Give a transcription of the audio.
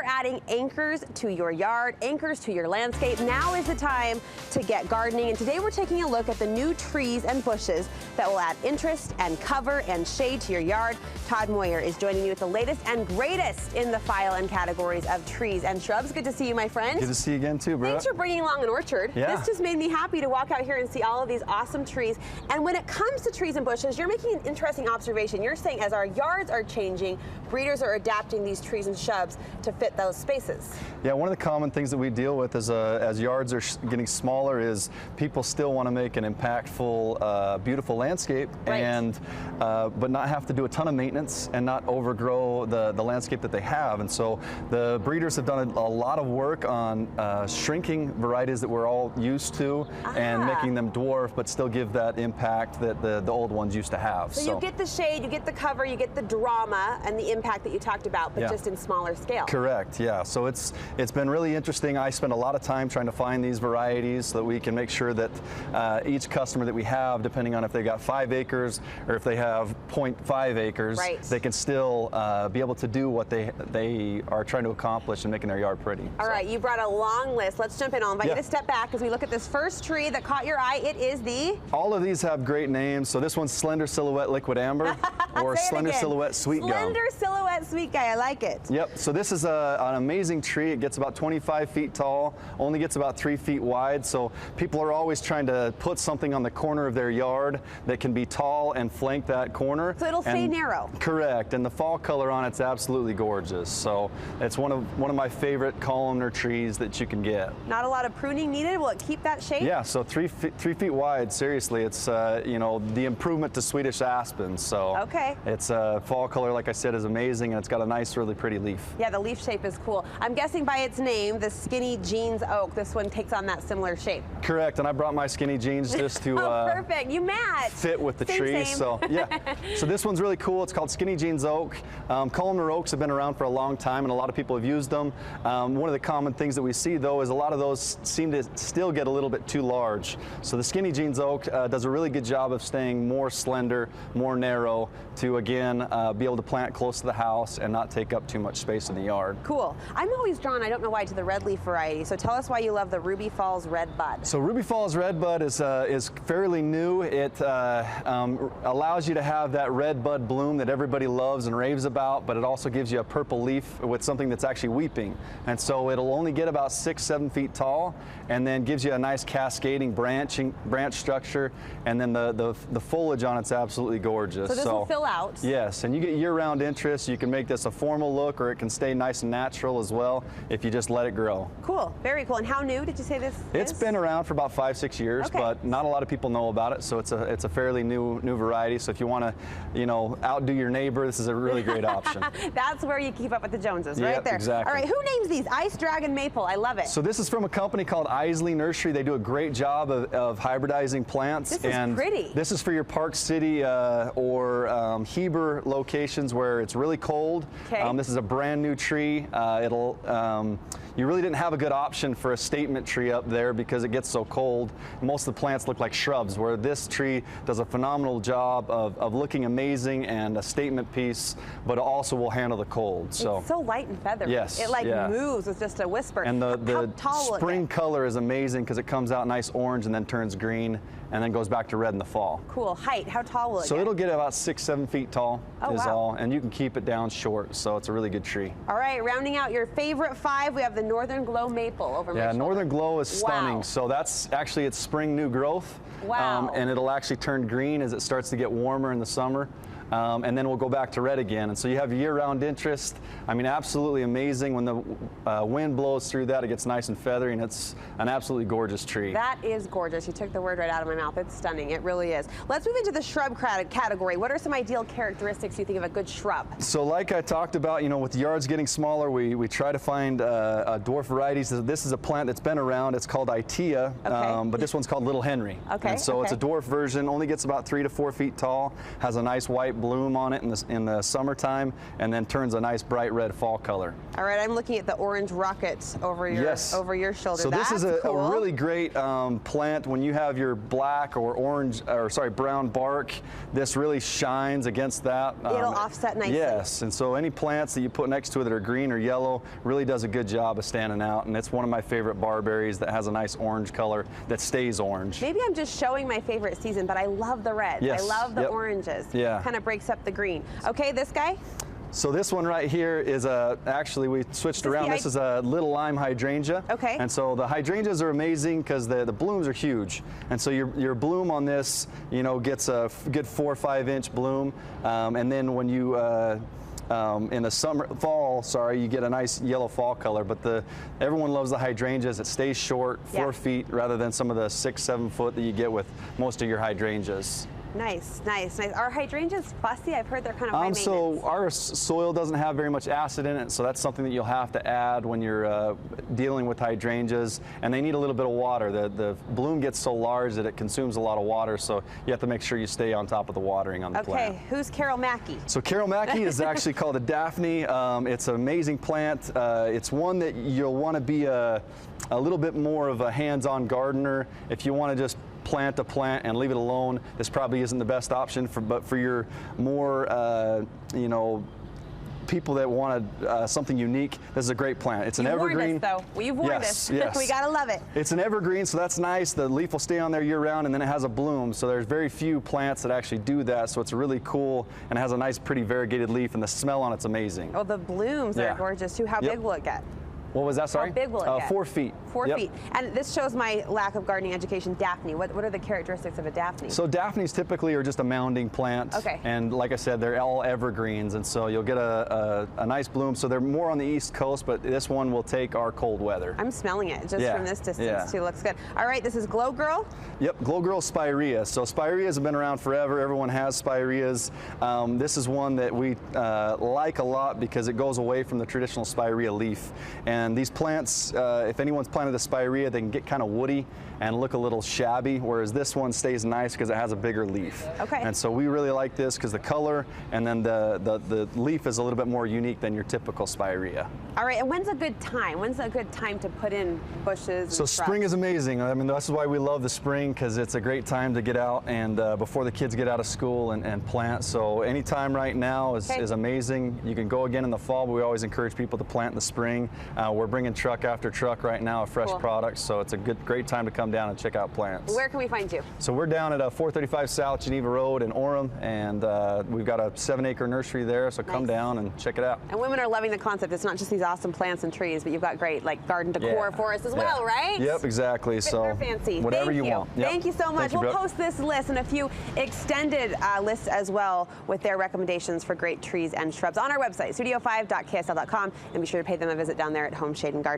are adding anchors to your yard, anchors to your landscape. Now is the time to get gardening, and today we're taking a look at the new trees and bushes that will add interest and cover and shade to your yard. Todd Moyer is joining you with the latest and greatest in the file and categories of trees and shrubs. Good to see you, my friend. Good to see you again too, Brett. Thanks for bringing along an orchard. Yeah. This just made me happy to walk out here and see all of these awesome trees. And when it comes to trees and bushes, you're making an interesting observation. You're saying as our yards are changing, breeders are adapting these trees and shrubs to fit those spaces. Yeah, one of the common things that we deal with as yards are getting smaller is people still want to make an impactful, beautiful landscape, right. and but not have to do a ton of maintenance and not overgrow the landscape that they have. And so the breeders have done a lot of work on shrinking varieties that we're all used to and making them dwarf, but still give that impact that the old ones used to have. So you get the shade, you get the cover, you get the drama and the impact that you talked about, but just in smaller scale. Correct, yeah. So it's been really interesting. I spend a lot of time trying to find these varieties so that we can make sure that each customer that we have, depending on if they got 5 acres or if they have 0.5 acres, they can still be able to do what they are trying to accomplish in making their yard pretty. All right, you brought a long list. Let's jump in. I'll invite you to step back as we look at this first tree that caught your eye. It is the... All of these have great names. So this one's Slender Silhouette Liquid Amber or Slender Silhouette Sweet Gum. Slender Silhouette Sweet Guy, I like it. Yep, so this is an amazing tree. It gets about 25 feet tall, only gets about 3 feet wide. So people are always trying to put something on the corner of their yard that can be tall and flank that corner. So it'll stay narrow. Correct, and the fall color on it's absolutely gorgeous. So it's one of my favorite columnar trees that you can get. Not a lot of pruning needed. Will it keep that shape? Yeah, so 3 feet wide. Seriously, it's you know, the improvement to Swedish aspen. So it's fall color, like I said, is amazing, and it's got a nice, really pretty leaf. Yeah, the leaf shape is cool. I'm guessing by its name, the Skinny Jeans Oak, this one takes on that similar shape. Correct, and I brought my skinny jeans just to perfect. You match. Fit with the tree. So yeah, so this one's really cool. It's called Skinny Jeans Oak. Columnar oaks have been around for a long time, and a lot of people have used them. One of the common things that we see, though, is a lot of those seem to still get a little bit too large. So the Skinny Jeans Oak does a really good job of staying more slender, more narrow, to again be able to plant close to the house and not take up too much space in the yard. Cool. I'm always drawn, I don't know why, to the red leaf variety. So tell us why you love the Ruby Falls Red Bud. So Ruby Falls Red Bud is fairly new. It allows you to have that red bud bloom that everybody loves and raves about, but it also gives you a purple leaf with something that's actually weeping. And so it'll only get about 6-7 feet tall, and then gives you a nice cascading branch structure, and then the foliage on it's absolutely gorgeous. So this will fill out. Yes, and you get year-round interest. You can make this a formal look, or it can stay nice and natural as well if you just let it grow. Cool, very cool. And how new did you say this It's been around for about 5-6 years, but not a lot of people know about it, so it's a fairly new variety. So if you want to, you know, outdo your neighbor, this is a really great option. That's where you keep up with the Joneses, right there. Exactly. All right, who names these? Ice Dragon Maple, I love it. So this is from a company called Isley Nursery. They do a great job of hybridizing plants. This is pretty. This is for your Park City or Heber locations where it's really cold. This is a brand new tree. You really didn't have a good option for a statement tree up there because it gets so cold. Most of the plants look like shrubs, where this tree does a phenomenal job of looking amazing and a statement piece, but also will handle the cold. So it's so light and feathery. Yes, it like moves with just a whisper. And the spring color is amazing because it comes out nice orange and then turns green and then goes back to red in the fall. Cool. Height, how tall will it get? So it'll get about 6-7 feet tall all, and you can keep it down short, so it's a really good tree. All right, rounding out your favorite 5, we have the Northern Glow Maple over my shoulder. Northern Glow is stunning. So that's actually its spring new growth. Wow. And it'll actually turn green as it starts to get warmer in the summer. And then we'll go back to red again. And so you have year-round interest. I mean, absolutely amazing. When the wind blows through that, it gets nice and feathery, and it's an absolutely gorgeous tree. That is gorgeous. You took the word right out of my mouth. It's stunning. It really is. Let's move into the shrub category. What are some ideal characteristics you think of a good shrub? So like I talked about, you know, with the yards getting smaller, we try to find dwarf varieties. This is a plant that's been around. It's called Itea, but this one's called Little Henry. And so it's a dwarf version, only gets about 3 to 4 feet tall, has a nice white bloom on it in the summertime, and then turns a nice bright red fall color. All right, I'm looking at the orange rockets over your shoulder. So That's this is cool. a really great plant when you have your black or brown bark. This really shines against that. It'll offset nicely. Yes, and so any plants that you put next to it that are green or yellow really does a good job of standing out, and it's one of my favorite barberries that has a nice orange color that stays orange. Maybe I'm just showing my favorite season, but I love the reds. Yes. I love the oranges. Yeah. Kind of breaks up the green. Okay, this guy? So this one right here is actually we switched around. This is a little lime hydrangea. Okay. And so the hydrangeas are amazing because the blooms are huge. And so your bloom on this, gets a good 4 or 5 inch bloom. And then when you in the fall, you get a nice yellow fall color, but everyone loves the hydrangeas. It stays short, 4 feet, rather than some of the 6-7 foot that you get with most of your hydrangeas. Nice, nice, nice. Are hydrangeas fussy? I've heard they're kind of high maintenance. So our soil doesn't have very much acid in it, so that's something that you'll have to add when you're dealing with hydrangeas, and they need a little bit of water. The bloom gets so large that it consumes a lot of water, so you have to make sure you stay on top of the watering on the plant. Okay, who's Carol Mackey? So Carol Mackey is actually called a Daphne. It's an amazing plant. It's one that you'll want to be a little bit more of a hands-on gardener. If you want to just plant a plant and leave it alone, this probably isn't the best option. But for your more, people that want something unique, this is a great plant. It's an evergreen. Warned us, though. Well, you've warned us. Yes. We gotta love it. It's an evergreen, so that's nice. The leaf will stay on there year-round, and then it has a bloom. So there's very few plants that actually do that. So it's really cool and has a nice, pretty variegated leaf, and the smell on it's amazing. Oh, the blooms are gorgeous too. How big will it get? What was that, sorry? How big will it get? 4 feet. 4 feet. And this shows my lack of gardening education. Daphne, what are the characteristics of a Daphne? So Daphnes typically are just a mounding plant. Okay. And like I said, they're all evergreens, and so you'll get a nice bloom. So they're more on the East Coast, but this one will take our cold weather. I'm smelling it just from this distance too. Looks good. All right, this is Glow Girl. Yep, Glow Girl spirea. So spireas have been around forever. Everyone has spireas. This is one that we like a lot because it goes away from the traditional spirea leaf. And these plants, if anyone's planted a spirea, they can get kind of woody and look a little shabby, whereas this one stays nice because it has a bigger leaf. Okay. And so we really like this because the color and then the leaf is a little bit more unique than your typical spirea. All right, and when's a good time? When's a good time to put in bushes and So shrubs? spring is amazing. I mean, that's why we love the spring, because it's a great time to get out and before the kids get out of school and plant. So any time right now is amazing. You can go again in the fall, but we always encourage people to plant in the spring. We're bringing truck after truck right now of fresh products, so it's a great time to come down and check out plants. Where can we find you? So we're down at 435 South Geneva Road in Orem, and we've got a 7-acre nursery there, so come down and check it out. And women are loving the concept. It's not just these awesome plants and trees, but you've got great garden decor for us as well, right? Yep, exactly. So fancy. Whatever you want. Yep. Thank you so much. We'll post this list and a few extended lists as well with their recommendations for great trees and shrubs on our website, studio5.ksl.com, and be sure to pay them a visit down there at Home Shade and Garden.